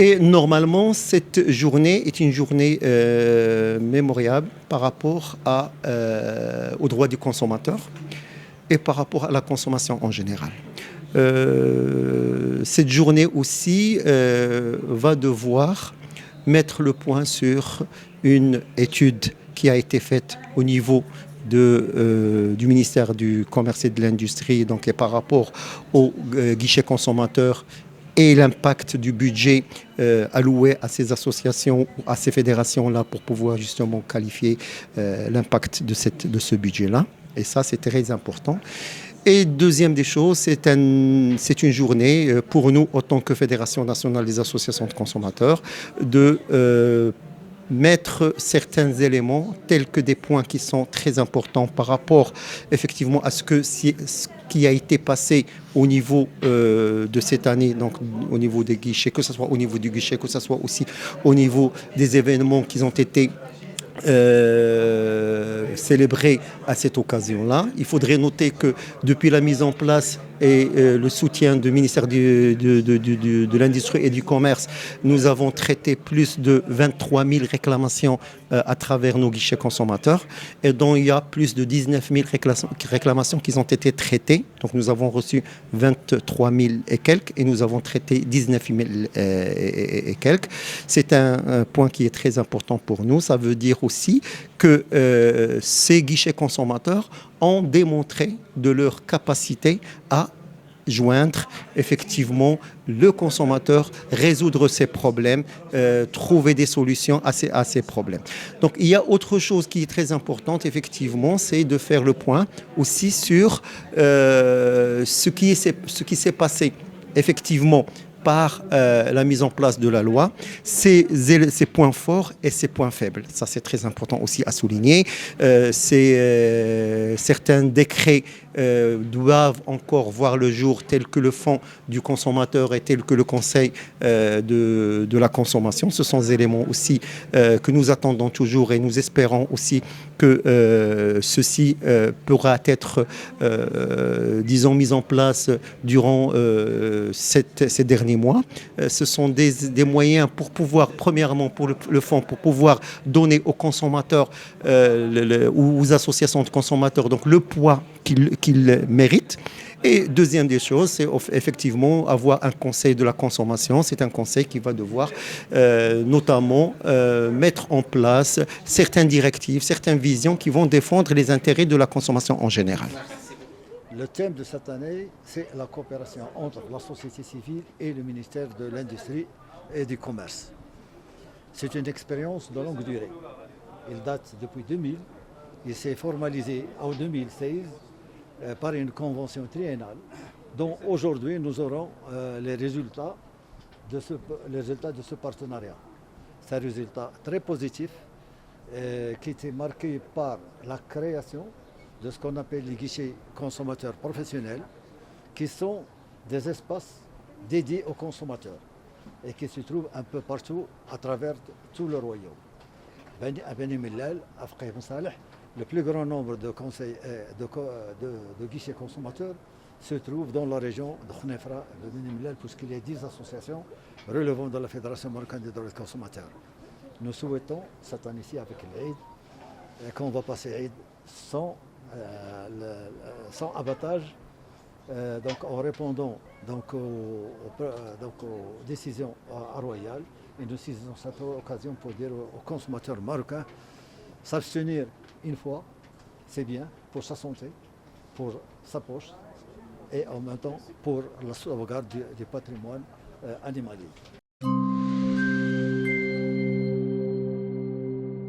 Et normalement, cette journée est une journée mémoriable par rapport aux droits du consommateur et par rapport à la consommation en général. Cette journée aussi va devoir mettre le point sur une étude qui a été faite au niveau du ministère du Commerce et de l'Industrie, donc et par rapport au guichet consommateur et l'impact du budget alloué à ces associations, à ces fédérations-là pour pouvoir justement qualifier l'impact de ce budget-là. Et ça, c'est très important. Et deuxième des choses, c'est une journée pour nous, en tant que Fédération nationale des associations de consommateurs, de mettre certains éléments tels que des points qui sont très importants par rapport effectivement à ce qui a été passé au niveau de cette année, donc au niveau des guichets, que ce soit au niveau du guichet, que ce soit aussi au niveau des événements qui ont été célébrés à cette occasion-là. Il faudrait noter que depuis la mise en place et le soutien du ministère de l'Industrie et du Commerce, nous avons traité plus de 23 000 réclamations à travers nos guichets consommateurs et dont il y a plus de 19 000 réclamations qui ont été traitées. Donc nous avons reçu 23 000 et quelques et nous avons traité 19 000 et quelques. C'est un point qui est très important pour nous. Ça veut dire aussi que ces guichets consommateurs ont démontré de leur capacité à joindre effectivement le consommateur, résoudre ses problèmes, trouver des solutions à ces problèmes. Donc il y a autre chose qui est très importante effectivement, c'est de faire le point aussi sur ce qui s'est passé effectivement par la mise en place de la loi, ses points forts et ses points faibles. Ça, c'est très important aussi à souligner. Certains décrets doivent encore voir le jour, tels que le Fonds du consommateur et tel que le Conseil de la consommation. Ce sont des éléments aussi que nous attendons toujours et nous espérons aussi que ceci pourra être, disons, mis en place durant ces derniers mois. Ce sont des moyens pour pouvoir, premièrement, pour le fonds, pour pouvoir donner aux consommateurs ou aux associations de consommateurs donc le poids qu'ils méritent. Et deuxième des choses, c'est effectivement avoir un conseil de la consommation. C'est un conseil qui va devoir notamment mettre en place certaines directives, certaines visions qui vont défendre les intérêts de la consommation en général. Le thème de cette année, c'est la coopération entre la société civile et le ministère de l'Industrie et du Commerce. C'est une expérience de longue durée. Il date depuis 2000. Il s'est formalisé en 2016 par une convention triennale dont aujourd'hui nous aurons les résultats de ce partenariat. C'est un résultat très positif qui était marqué par la création de ce qu'on appelle les guichets consommateurs professionnels, qui sont des espaces dédiés aux consommateurs et qui se trouvent un peu partout à travers tout le royaume. À Beni Mellal, à Fqih Ben Saleh, le plus grand nombre de guichets consommateurs se trouve dans la région de Khnefra, de Beni Mellal, puisqu'il y a 10 associations relevant de la Fédération marocaine des droits des consommateurs. Nous souhaitons cette année-ci avec l'Aïd qu'on va passer l'Aïd sans abattage, donc en répondant aux décisions royales. Et nous utilisons cette occasion pour dire aux consommateurs marocains s'abstenir une fois, c'est bien pour sa santé, pour sa poche et en même temps pour la sauvegarde du patrimoine animalier.